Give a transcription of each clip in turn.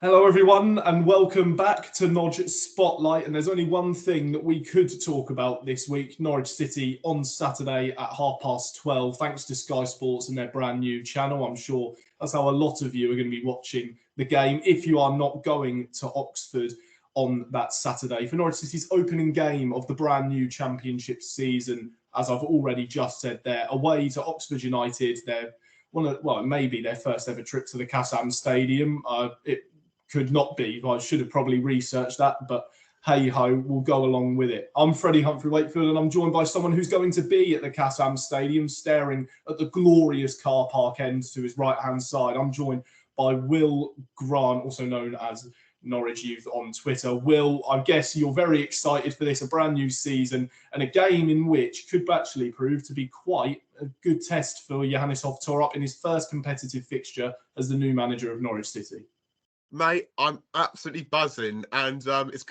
Hello everyone and welcome back to Norwich Spotlight, and there's only one thing that we could talk about this week: Norwich City on Saturday at 12:30 thanks to Sky Sports and their brand new channel. I'm sure that's how a lot of you are going to be watching the game if you are not going to Oxford on that Saturday for Norwich City's opening game of the brand new Championship season. As I've already just said, they're away to Oxford United. They're maybe their first ever trip to the Kassam Stadium. It could not be. I should have probably researched that, but hey ho, we'll go along with it. I'm Freddie Humphrey Wakefield, and I'm joined by someone who's going to be at the Kassam Stadium, staring at the glorious car park end to his right hand side. I'm joined by Will Grant, also known as Norwich Youth on Twitter. Will, I guess you're very excited for this, a brand new season and a game in which could actually prove to be quite a good test for Johannes Hoff Thorup in his first competitive fixture as the new manager of Norwich City. Mate, I'm absolutely buzzing, and it's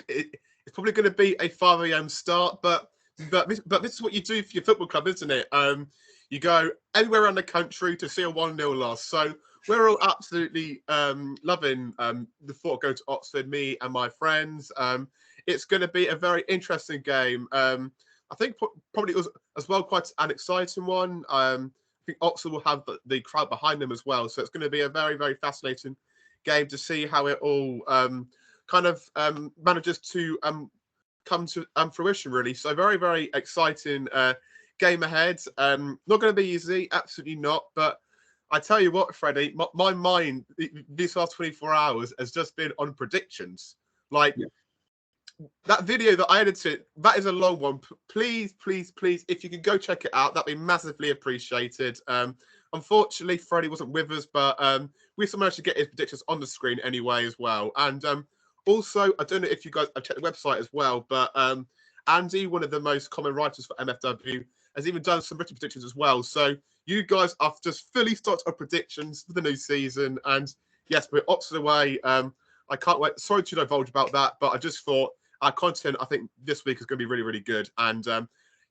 probably going to be a 5 a.m. start, but this is what you do for your football club, isn't it? You go anywhere around the country to see a 1-0 loss. So we're all absolutely loving the thought of going to Oxford, me and my friends. It's going to be a very interesting game. I think probably it was as well quite an exciting one. I think Oxford will have the crowd behind them as well, so it's going to be a very, very fascinating game to see how it all manages to come to fruition, really. So very, very exciting game ahead. Not going to be easy, absolutely not. But I tell you what, Freddie, my mind these last 24 hours has just been on predictions. That video that I edited, that is a long one. Please, if you could go check it out, that'd be massively appreciated. Unfortunately, Freddie wasn't with us, but we still managed to get his predictions on the screen anyway as well. And also, I don't know if you guys have checked the website as well, but Andy, one of the most common writers for MFW, has even done some written predictions as well. So you guys are just fully stocked on predictions for the new season. And yes, we're Oxford away. I can't wait. Sorry to divulge about that, but I just thought our content, I think, this week is going to be really, really good. And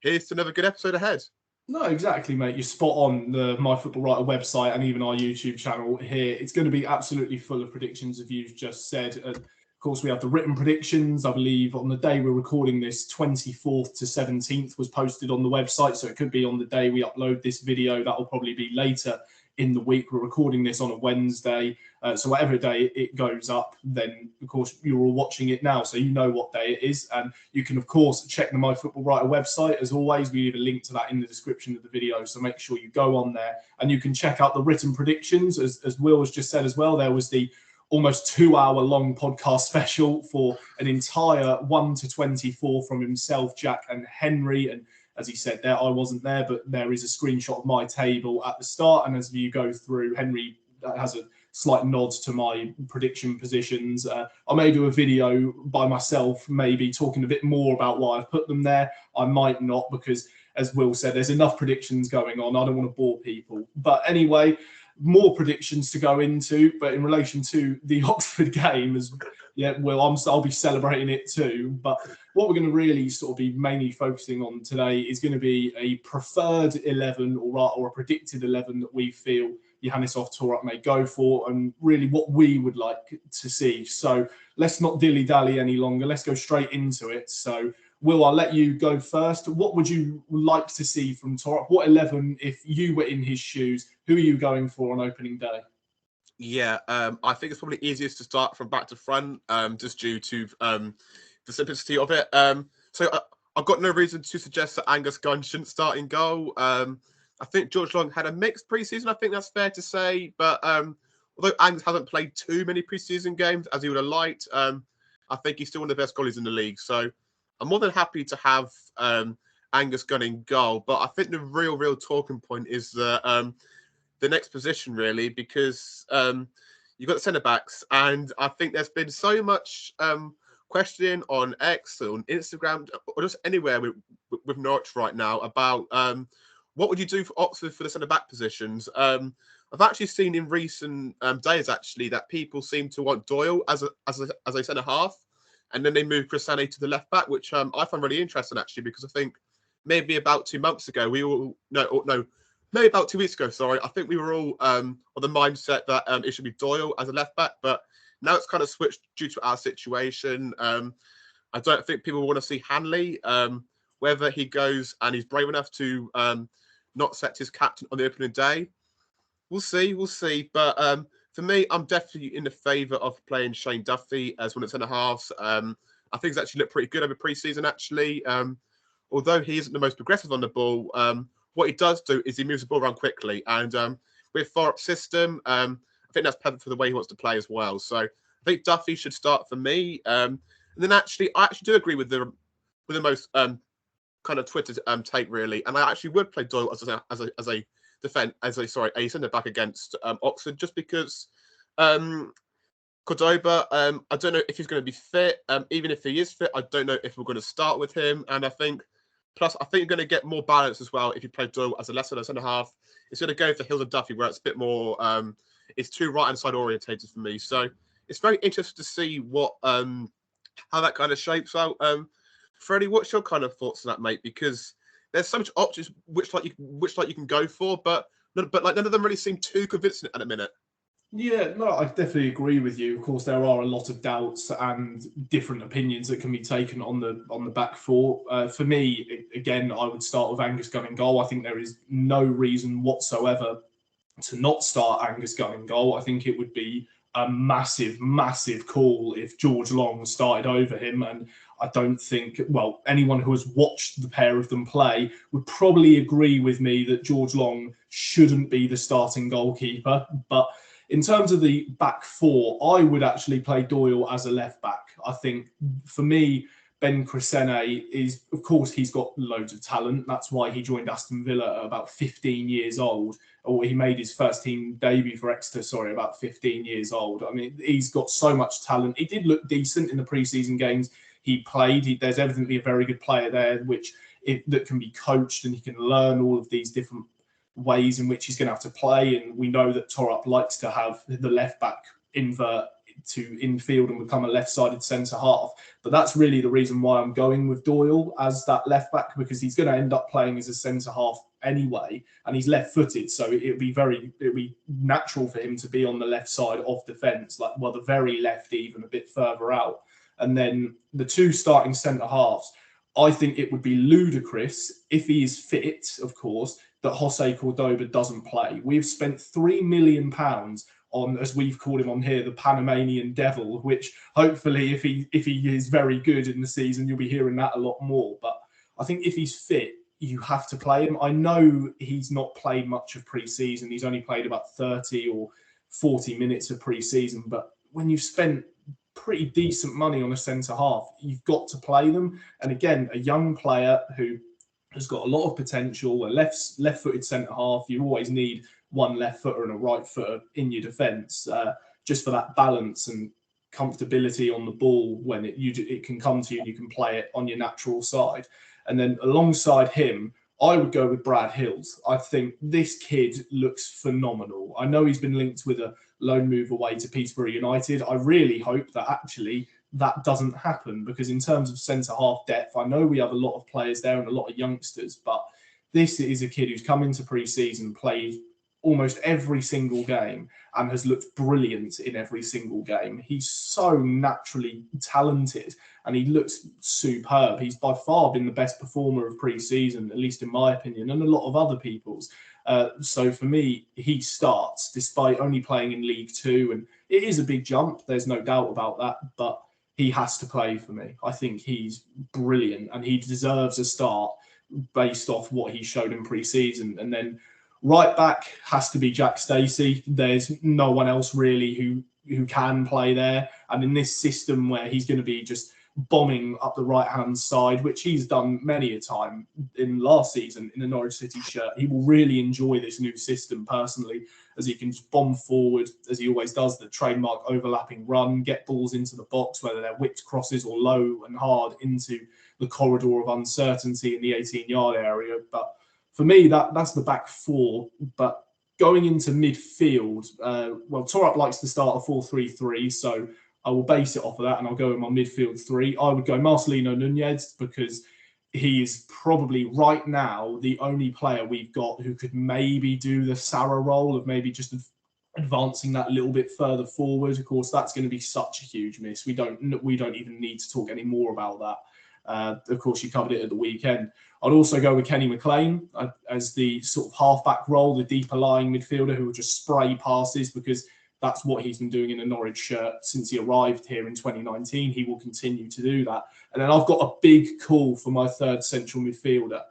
here's to another good episode ahead. No, exactly, mate. You're spot on. The MyFootballWriter website and even our YouTube channel here, it's going to be absolutely full of predictions, as you've just said. Of course, we have the written predictions. I believe on the day we're recording this, 24th to 17th was posted on the website. So it could be on the day we upload this video. That will probably be later in the week. We're recording this on a Wednesday. So whatever day it goes up, then of course you're all watching it now, so you know what day it is. And you can of course check the MyFootballWriter website. As always, we leave a link to that in the description of the video, so make sure you go on there and you can check out the written predictions. As Will has just said as well, there was the almost 2-hour long podcast special for an entire 1 to 24 from himself, Jack and Henry. And as he said there, I wasn't there, but there is a screenshot of my table at the start. And as you go through, Henry has a slight nod to my prediction positions. I may do a video by myself, maybe talking a bit more about why I've put them there. I might not, because as Will said, there's enough predictions going on. I don't want to bore people. But anyway, more predictions to go into. But in relation to the Oxford game, I'll be celebrating it too. But what we're going to really sort of be mainly focusing on today is going to be a preferred 11 or a predicted 11 that we feel Johannes Hoff Thorup may go for, and really what we would like to see. So let's not dilly-dally any longer. Let's go straight into it. So Will, I'll let you go first. What would you like to see from Thorup? What 11, if you were in his shoes, who are you going for on opening day? Yeah, I think it's probably easiest to start from back to front, just due to the simplicity of it. So I've got no reason to suggest that Angus Gunn shouldn't start in goal. I think George Long had a mixed preseason. I think that's fair to say. But although Angus hasn't played too many preseason games as he would have liked, I think he's still one of the best goalies in the league. So I'm more than happy to have Angus Gunn in goal. But I think the real talking point is the next position, really, because you've got the centre-backs. And I think there's been so much questioning on X, on Instagram, or just anywhere with Norwich right now about what would you do for Oxford for the centre-back positions. I've actually seen in recent days, actually, that people seem to want Doyle as a centre-half, and then they move Chris Sané to the left-back, which I find really interesting, actually, because I think maybe about 2 months ago, maybe about 2 weeks ago, sorry, I think we were all on the mindset that it should be Doyle as a left-back, but Now it's kind of switched due to our situation. I don't think people want to see Hanley. Whether he goes and he's brave enough to not select his captain on the opening day, we'll see. But for me, I'm definitely in the favour of playing Shane Duffy as one of the centre halves. I think he's actually looked pretty good over pre-season, actually. Although he isn't the most progressive on the ball, what he does do is he moves the ball around quickly. And with Thorup's system, I think that's perfect for the way he wants to play as well. So I think Duffy should start for me. And then I actually do agree with the most kind of Twitter take, really. And I actually would play Doyle as a centre back against Oxford, just because Cordoba, I don't know if he's going to be fit. Even if he is fit, I don't know if we're going to start with him. And I think you're going to get more balance as well if you play Doyle as a lesser centre half. It's going to go for Hills and Duffy, where it's a bit more, it's too right-hand side orientated for me. So it's very interesting to see what how that kind of shapes out. Freddie, what's your kind of thoughts on that, mate? Because there's so much options which you can go for, but none of them really seem too convincing at the minute. Yeah, no, I definitely agree with you. Of course, there are a lot of doubts and different opinions that can be taken on the back four. For me, again, I would start with Angus Gunn in goal. I think there is no reason whatsoever to not start Angus Gunn in goal. I think it would be a massive, massive call if George Long started over him. And I don't think, well, anyone who has watched the pair of them play would probably agree with me that George Long shouldn't be the starting goalkeeper. But in terms of the back four, I would actually play Doyle as a left back. I think for me, Ben Crescene is, of course, he's got loads of talent. That's why he joined Aston Villa at about 15 years old, or he made his first team debut for Exeter, about 15 years old. I mean, he's got so much talent. He did look decent in the pre-season games he played. There's evidently a very good player there, that can be coached, and he can learn all of these different ways in which he's going to have to play. And we know that Thorup likes to have the left back invert to infield and become a left-sided centre half. But that's really the reason why I'm going with Doyle as that left back, because he's going to end up playing as a centre half anyway, and he's left-footed, so it'd be natural for him to be on the left side of defence, the very left, even a bit further out. And then the two starting centre halves, I think it would be ludicrous, if he is fit, of course, that Jose Cordoba doesn't play. We've spent £3 million on, as we've called him on here, the Panamanian Devil, which hopefully, if he is very good in the season, you'll be hearing that a lot more. But I think if he's fit, you have to play him. I know he's not played much of pre-season. He's only played about 30 or 40 minutes of pre-season. But when you've spent pretty decent money on a centre half, you've got to play them. And again, a young player who has got a lot of potential, a left-footed centre half, you always need one left footer and a right footer in your defence, just for that balance and comfortability on the ball when it can come to you and you can play it on your natural side. And then alongside him, I would go with Brad Hills. I think this kid looks phenomenal. I know he's been linked with a loan move away to Peterborough United. I really hope that actually that doesn't happen, because in terms of centre-half depth, I know we have a lot of players there and a lot of youngsters, but this is a kid who's come into pre-season, played almost every single game, and has looked brilliant in every single game. He's so naturally talented and he looks superb. He's by far been the best performer of pre-season, at least in my opinion, and a lot of other people's. So for me, he starts despite only playing in League Two, and it is a big jump. There's no doubt about that, but he has to play for me. I think he's brilliant and he deserves a start based off what he showed in pre-season. And then right back has to be Jack Stacey. There's no one else really who can play there. And in this system where he's going to be just bombing up the right-hand side, which he's done many a time in last season in the Norwich City shirt, he will really enjoy this new system personally, as he can just bomb forward, as he always does, the trademark overlapping run, get balls into the box, whether they're whipped crosses or low and hard into the corridor of uncertainty in the 18-yard area. But for me, that's the back four. But going into midfield, Thorup likes to start a 4-3-3, so I will base it off of that, and I'll go with my midfield three. I would go Marcelino Nunez, because he is probably right now the only player we've got who could maybe do the Sarah role of maybe just advancing that little bit further forward. Of course, that's going to be such a huge miss. We don't even need to talk any more about that. Of course, you covered it at the weekend. I'd also go with Kenny McLean as the sort of halfback role, the deeper lying midfielder who will just spray passes, because that's what he's been doing in a Norwich shirt since he arrived here in 2019. He will continue to do that. And then I've got a big call for my third central midfielder,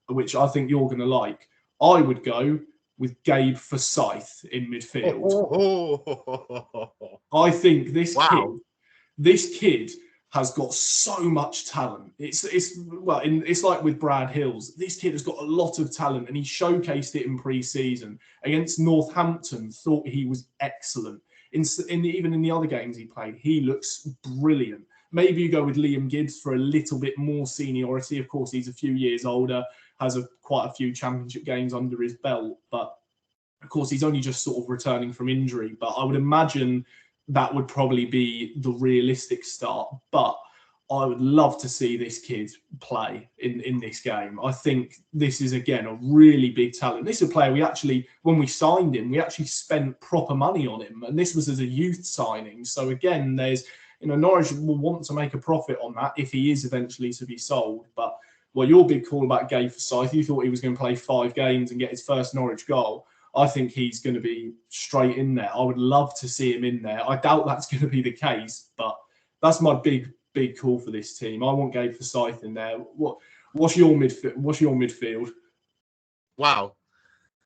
which I think you're going to like. I would go with Gabe Forsyth in midfield. I think this kid has got so much talent. It's like with Brad Hills. This kid has got a lot of talent, and he showcased it in pre-season against Northampton. Thought he was excellent. Even in the other games he played, he looks brilliant. Maybe you go with Liam Gibbs for a little bit more seniority. Of course, he's a few years older, has quite a few championship games under his belt, but of course he's only just sort of returning from injury. But I would imagine that would probably be the realistic start. But I would love to see this kid play in this game. I think this is, again, a really big talent. This is a player when we signed him, we actually spent proper money on him. And this was as a youth signing. So again, Norwich will want to make a profit on that if he is eventually to be sold. But, well, your big call about Gabe Forsyth, you thought he was going to play 5 games and get his first Norwich goal. I think he's going to be straight in there. I would love to see him in there. I doubt that's going to be the case, but that's my big call for this team. I want Gabe Forsyth in there. What's your midfield? Wow.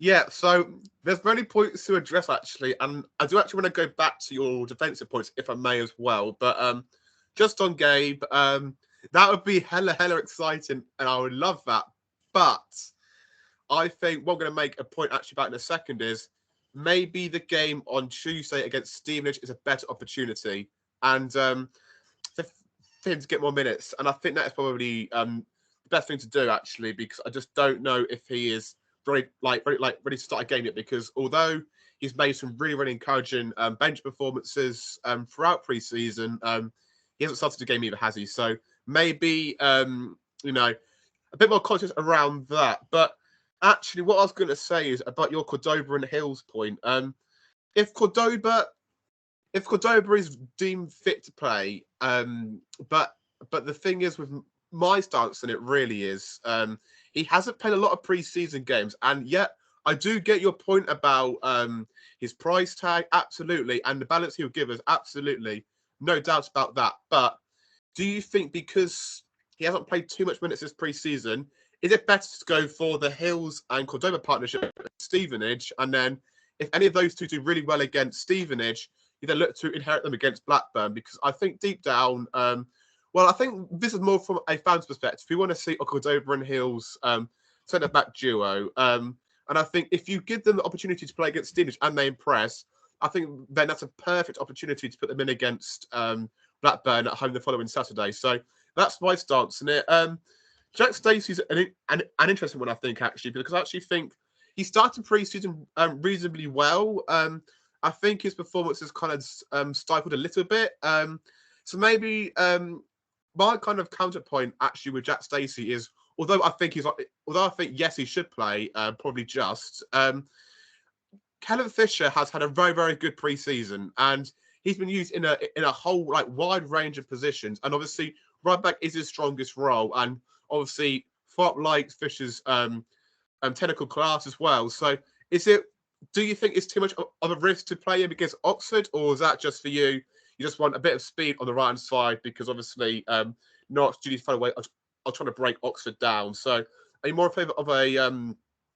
Yeah, so there's many points to address, actually, and I do actually want to go back to your defensive points, if I may, as well. But just on Gabe, that would be hella exciting, and I would love that. But I think what I'm going to make a point actually about in a second is maybe the game on Tuesday against Stevenage is a better opportunity, and for him to get more minutes. And I think that is probably the best thing to do, actually, because I just don't know if he is ready to start a game yet. Because although he's made some really encouraging bench performances throughout pre-season, he hasn't started the game either, has he? So maybe a bit more conscious around that. But actually, what I was going to say is about your Cordoba and Hills point. If Cordoba is deemed fit to play, but the thing is, with my stance on it really is, he hasn't played a lot of pre-season games, and yet I do get your point about his price tag, absolutely, and the balance he'll give us, absolutely, no doubts about that. But do you think because he hasn't played too much minutes this pre-season, is it better to go for the Hills and Cordoba partnership at Stevenage, and then if any of those two do really well against Stevenage, you then look to inherit them against Blackburn? Because I think deep down, I think this is more from a fan's perspective. We want to see a Cordoba and Hills centre-back duo. And I think if you give them the opportunity to play against Stevenage and they impress, I think then that's a perfect opportunity to put them in against Blackburn at home the following Saturday. So that's my stance on it. Jack Stacey's an interesting one, I think, actually, because I actually think he started pre-season reasonably well. I think his performance is kind of stifled a little bit. So maybe my kind of counterpoint actually with Jack Stacey is, although I think yes, he should play, probably just. Callum Fisher has had a very good pre-season, and he's been used in a whole wide range of positions. And obviously, right back is his strongest role, and obviously, Thorup likes Fisher's technical class as well. So, do you think it's too much of a risk to play him against Oxford, or is that just for you? You just want a bit of speed on the right hand side because obviously not Judy's far away. I'm trying to break Oxford down. So, are you more in favour of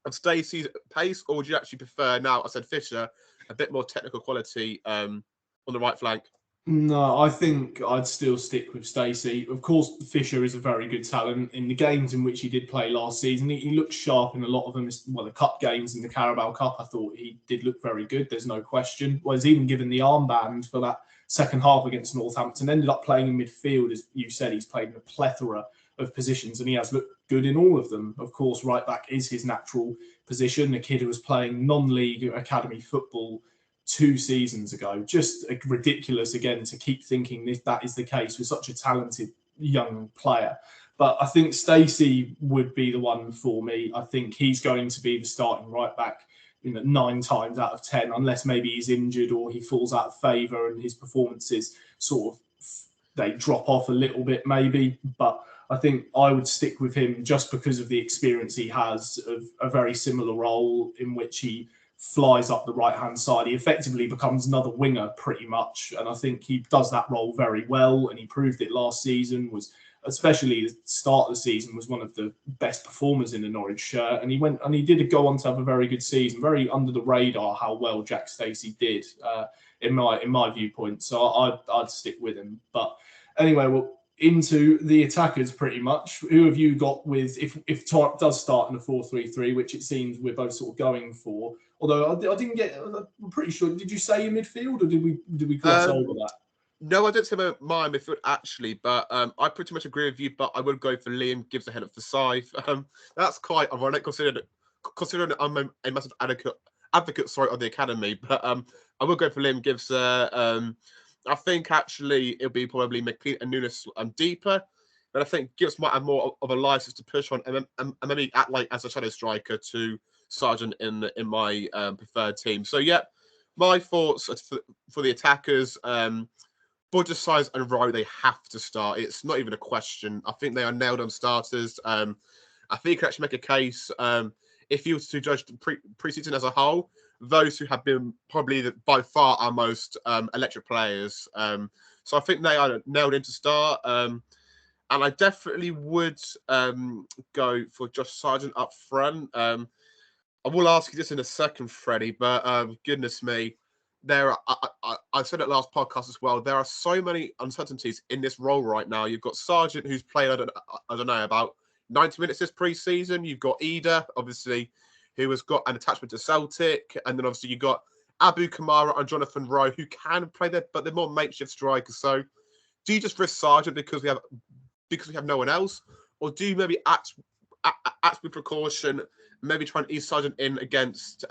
of Stacey's pace, or would you actually prefer now? I said Fisher, a bit more technical quality on the right flank. No, I think I'd still stick with Stacey. Of course, Fisher is a very good talent. In the games in which he did play last season, he looked sharp in a lot of them. Well, the cup games and the Carabao Cup, I thought he did look very good. There's no question. Well, he's even given the armband for that second half against Northampton. Ended up playing in midfield, as you said. He's played in a plethora of positions, and he has looked good in all of them. Of course, right back is his natural position. A kid who was playing non-league academy football 2 seasons ago. Just ridiculous, again, to keep thinking that is the case with such a talented young player. But I think Stacey would be the one for me. I think he's going to be the starting right back 9 times out of 10, unless maybe he's injured or he falls out of favour and his performances sort of they drop off a little bit maybe. But I think I would stick with him just because of the experience he has of a very similar role in which he flies up the right-hand side. He effectively becomes another winger pretty much. And I think he does that role very well. And he proved it last season, especially the start of the season, was one of the best performers in the Norwich shirt. And he did go on to have a very good season, very under the radar how well Jack Stacey did in my viewpoint. So I'd stick with him. But anyway, well, into the attackers pretty much. Who have you got with, if Thorup does start in a 4-3-3, which it seems we're both sort of going for? Although I didn't get, I'm pretty sure, did you say in midfield or did we gloss over that? No, I didn't say my midfield actually, but I pretty much agree with you. But I would go for Liam Gibbs ahead of Forsyth. That's quite ironic considering I'm a massive advocate of the academy. But I would go for Liam Gibbs. I think actually it'll be probably McLean and Nunes deeper, but I think Gibbs might have more of a license to push on and maybe act like as a shadow striker to Sargent in my preferred team. So yeah, my thoughts for the attackers. Budgersize and Rowe, they have to start. It's not even a question. I think they are nailed on starters. I think you can actually make a case, if you were to judge the pre-season as a whole, those who have been probably by far our most electric players. So I think they are nailed in to start. And I definitely would go for Josh Sargent up front. I will ask you this in a second, Freddie, but goodness me, I said it last podcast as well. There are so many uncertainties in this role right now. You've got Sargent, who's played, I don't know, about 90 minutes this pre-season. You've got Ida, obviously, who has got an attachment to Celtic. And then obviously you've got Abu Kamara and Jonathan Rowe, who can play there, but they're more makeshift strikers. So do you just risk Sargent because we have no one else? Or do you maybe act with precaution, maybe try and ease Sargent in against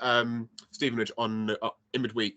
Stevenage in midweek?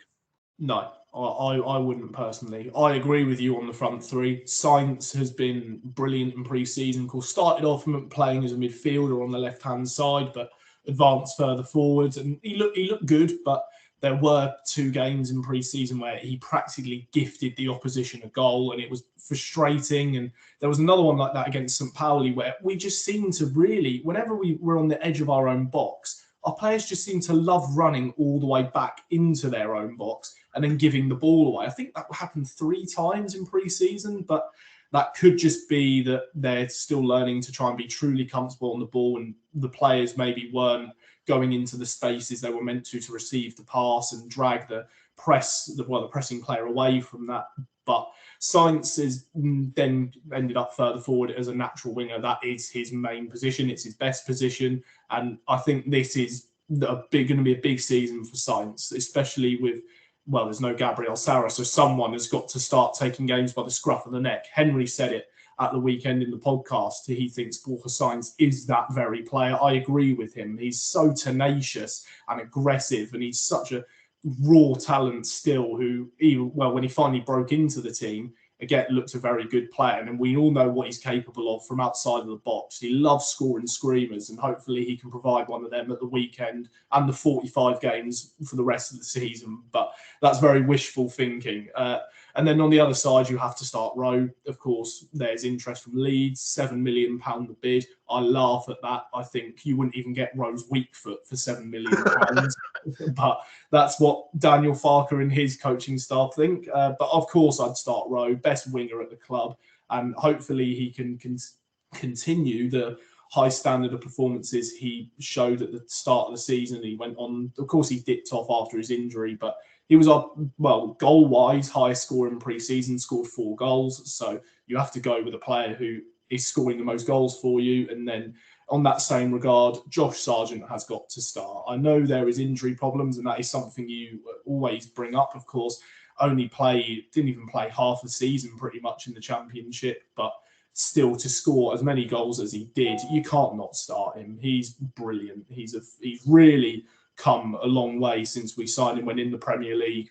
No, I wouldn't personally. I agree with you on the front three. Sainz has been brilliant in pre-season. Of course, started off playing as a midfielder on the left-hand side, but advanced further forwards. And he looked good, but there were 2 games in pre-season where he practically gifted the opposition a goal, and it was frustrating. And there was another one like that against St. Pauli where we just seemed to really, whenever we were on the edge of our own box, our players just seem to love running all the way back into their own box and then giving the ball away. I think that happened 3 times in pre-season, but that could just be that they're still learning to try and be truly comfortable on the ball, and the players maybe weren't going into the spaces they were meant to receive the pass and drag the pressing player away from that. But Sainz is then ended up further forward as a natural winger. That is his main position. It's his best position. And I think this is going to be a big season for Sainz, especially with, well, there's no Gabriel Sara. So someone has got to start taking games by the scruff of the neck. Henry said it at the weekend in the podcast. He thinks Borja Sainz is that very player. I agree with him. He's so tenacious and aggressive, and he's such a raw talent still who, when he finally broke into the team, again, looked a very good player. And we all know what he's capable of from outside of the box. He loves scoring screamers, and hopefully he can provide one of them at the weekend and the 45 games for the rest of the season. But that's very wishful thinking. And then on the other side, you have to start Rowe. Of course, there's interest from Leeds, £7 million the bid. I laugh at that. I think you wouldn't even get Rowe's weak foot for £7 million. But that's what Daniel Farker and his coaching staff think. But of course, I'd start Rowe, best winger at the club. And hopefully he can continue the high standard of performances he showed at the start of the season. He went on, of course, he dipped off after his injury, but he was up, goal-wise, highest scorer in pre-season, scored 4 goals. So you have to go with a player who is scoring the most goals for you. And then on that same regard, Josh Sargent has got to start. I know there is injury problems, and that is something you always bring up, of course. Didn't even play half the season pretty much in the Championship, but still to score as many goals as he did, you can't not start him. He's brilliant. He's really come a long way since we signed him when in the Premier League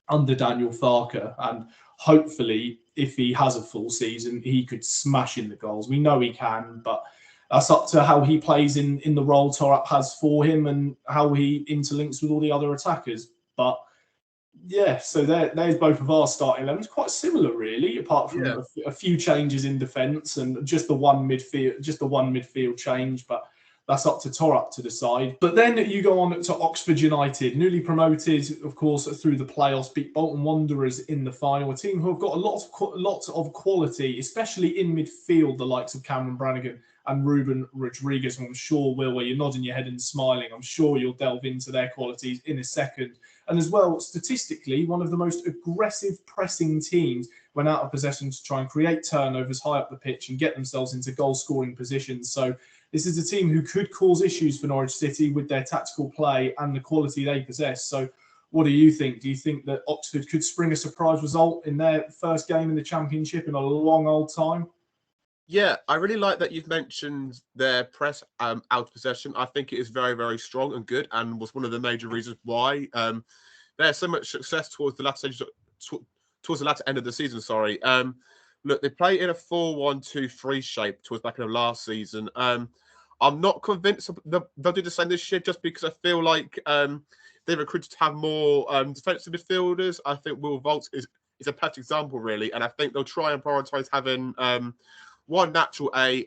under Daniel Farker, and hopefully if he has a full season he could smash in the goals. We know he can, but that's up to how he plays in the role Thorup has for him and how he interlinks with all the other attackers. But yeah, so there's both of our starting 11s, quite similar really, apart from a few changes in defence and just the one midfield change. But that's up to Thorup to decide. But then you go on to Oxford United, newly promoted, of course, through the playoffs, beat Bolton Wanderers in the final. A team who have got a lot of quality, especially in midfield, the likes of Cameron Brannigan and Ruben Rodriguez. And I'm sure, Will, where you're nodding your head and smiling, I'm sure you'll delve into their qualities in a second. And as well, statistically, one of the most aggressive pressing teams when out of possession to try and create turnovers high up the pitch and get themselves into goal-scoring positions. So this is a team who could cause issues for Norwich City with their tactical play and the quality they possess. So what do you think? Do you think that Oxford could spring a surprise result in their first game in the Championship in a long old time? Yeah, I really like that you've mentioned their press out of possession. I think it is very, very strong and good, and was one of the major reasons why they had so much success towards the latter end of the season. Look, they play in a 4-1-2-3 shape towards back end of last season. I'm not convinced they'll do the same this year, just because I feel like they recruited to have more defensive midfielders. I think Will Volts is a perfect example, really, and I think they'll try and prioritise having one natural a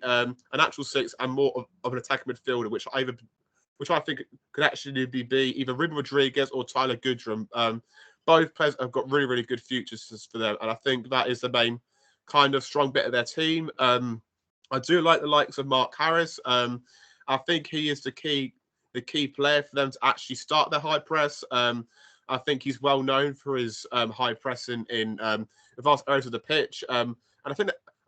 natural 6, and more of an attacking midfielder, which I think could actually be either Ruben Rodriguez or Tyler Goodrum. Both players have got really, really good futures for them, and I think that is the main kind of strong bit of their team. I do like the likes of Mark Harris. I think he is the key player for them to actually start their high press. I think he's well known for his high pressing in vast areas of the pitch. And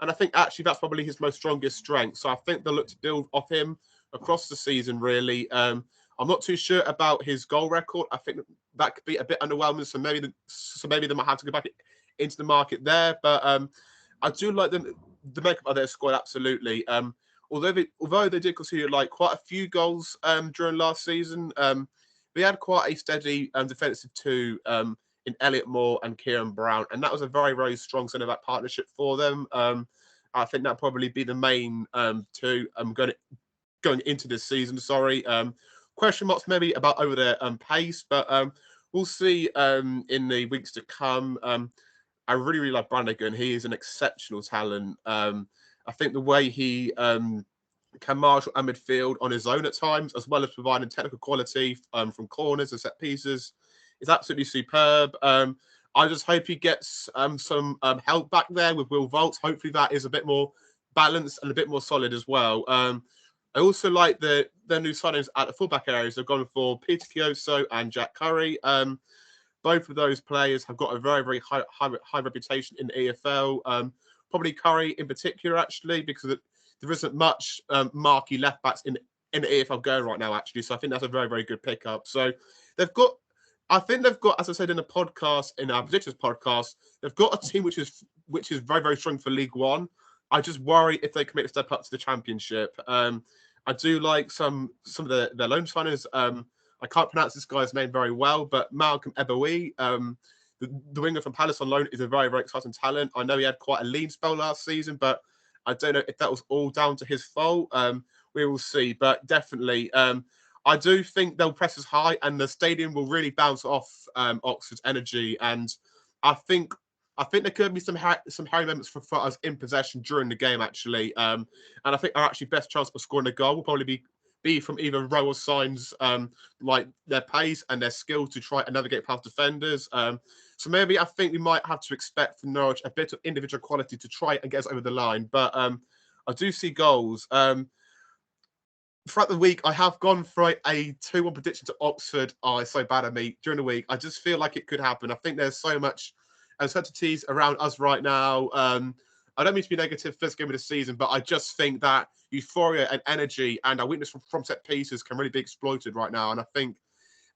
I think actually that's probably his most strongest strength. So I think they'll look to build off him across the season, really. I'm not too sure about his goal record. I think that could be a bit underwhelming. So maybe they might have to go back into the market there. But I do like the makeup of their squad, absolutely. Although they did concede like quite a few goals during last season, they had quite a steady defensive two in Elliot Moore and Kieran Brown, and that was a very, very strong centre-back partnership for them. I think that'll probably be the main two going into this season. Question marks maybe about over their pace, but we'll see in the weeks to come. I really, really like Brannigan. He is an exceptional talent. I think the way he can marshal a midfield on his own at times, as well as providing technical quality from corners and set pieces, is absolutely superb. I just hope he gets some help back there with Will Volts. Hopefully that is a bit more balanced and a bit more solid as well. I also like their new signings at the fullback areas. They've gone for Peter Chioso and Jack Curry. Both of those players have got a very, very high reputation in the EFL. Probably Curry in particular, actually, because there isn't much marquee left backs in the EFL going right now, actually. So I think that's a very, very good pickup. So I think they've got, as I said in our predictions podcast, they've got a team which is very, very strong for League One. I just worry if they can make a step up to the Championship. I do like some of their loan signings. I can't pronounce this guy's name very well, but Malcolm Ebowie, the winger from Palace on loan, is a very, very exciting talent. I know he had quite a lean spell last season, but I don't know if that was all down to his fault. We will see, but definitely, I do think they'll press as high, and the stadium will really bounce off Oxford's energy. And I think there could be some hairy moments for us in possession during the game, actually. And I think our actually best chance for scoring a goal will probably be from either Rowe or Signs, like their pace and their skill to try and navigate past defenders. So maybe I think we might have to expect from Norwich a bit of individual quality to try and get us over the line. But I do see goals. Throughout the week, I have gone for a 2-1 prediction to Oxford. Oh, it's so bad at me during the week. I just feel like it could happen. I think there's so much uncertainties around us right now. I don't mean to be negative first game of the season, but I just think that euphoria and energy and our weakness from set pieces can really be exploited right now. And I think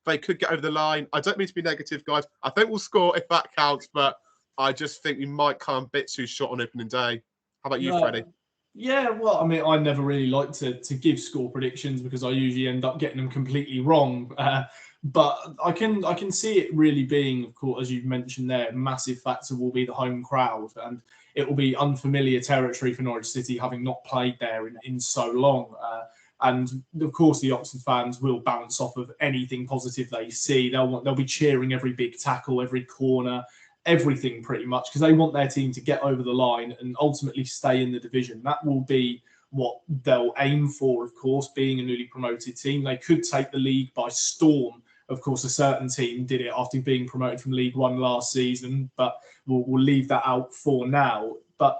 they could get over the line. I don't mean to be negative, guys. I think we'll score if that counts, but I just think we might come a bit too short on opening day. How about you, Freddie? Yeah, well, I mean, I never really like to give score predictions because I usually end up getting them completely wrong. But I can see it really being, of course, as you've mentioned there, a massive factor will be the home crowd, and it will be unfamiliar territory for Norwich City, having not played there in so long. And of course, the Oxford fans will bounce off of anything positive they see. They'll be cheering every big tackle, every corner, everything pretty much, because they want their team to get over the line and ultimately stay in the division. That will be what they'll aim for, of course, being a newly promoted team. They could take the league by storm. Of course, a certain team did it after being promoted from League One last season, but we'll leave that out for now. But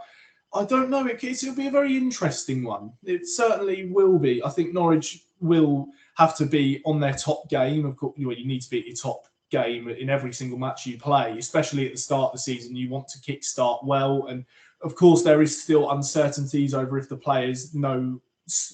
I don't know. It'll be a very interesting one. It certainly will be. I think Norwich will have to be on their top game. Of course, you need to be at your top game in every single match you play, especially at the start of the season. You want to kickstart well. And of course, there is still uncertainties over if the players know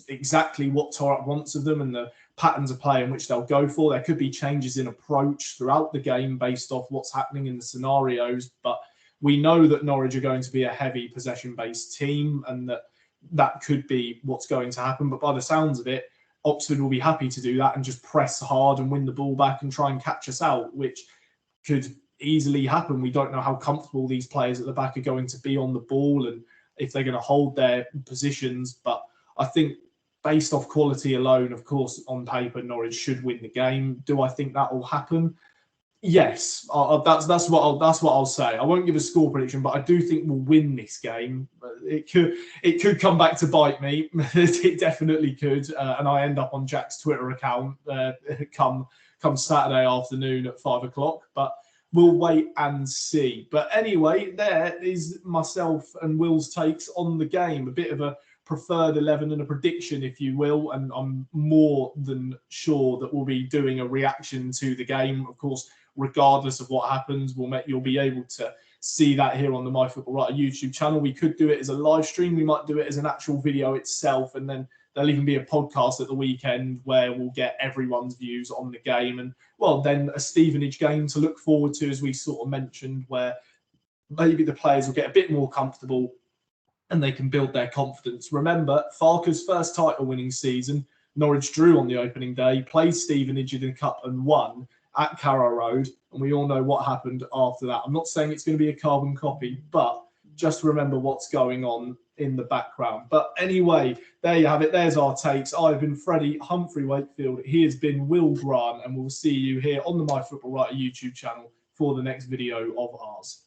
exactly what Thorup wants of them and the patterns of play in which they'll go for. There could be changes in approach throughout the game based off what's happening in the scenarios, but we know that Norwich are going to be a heavy possession-based team, and that could be what's going to happen. But by the sounds of it, Oxford will be happy to do that and just press hard and win the ball back and try and catch us out, which could easily happen. We don't know how comfortable these players at the back are going to be on the ball and if they're going to hold their positions. But I think based off quality alone, of course, on paper, Norwich should win the game. Do I think that will happen? Yes, that's what I'll say. I won't give a score prediction, but I do think we'll win this game. It could come back to bite me. It definitely could, and I end up on Jack's Twitter account come Saturday afternoon at 5 o'clock. But we'll wait and see. But anyway, there is myself and Will's takes on the game. A bit of a preferred 11 and a prediction, if you will, and I'm more than sure that we'll be doing a reaction to the game. Of course, regardless of what happens, you'll be able to see that here on the MyFootballWriter YouTube channel. We could do it as a live stream. We might do it as an actual video itself, and then there'll even be a podcast at the weekend where we'll get everyone's views on the game. And, well, then a Stevenage game to look forward to, as we sort of mentioned, where maybe the players will get a bit more comfortable and they can build their confidence. Remember, Farke's first title-winning season, Norwich drew on the opening day, played Stevenage in the Cup and won at Carrow Road, and we all know what happened after that. I'm not saying it's going to be a carbon copy, but just remember what's going on in the background. But anyway, there you have it. There's our takes. I've been Freddie Humphrey Wakefield. He has been Will Grant, and we'll see you here on the MyFootballWriter YouTube channel for the next video of ours.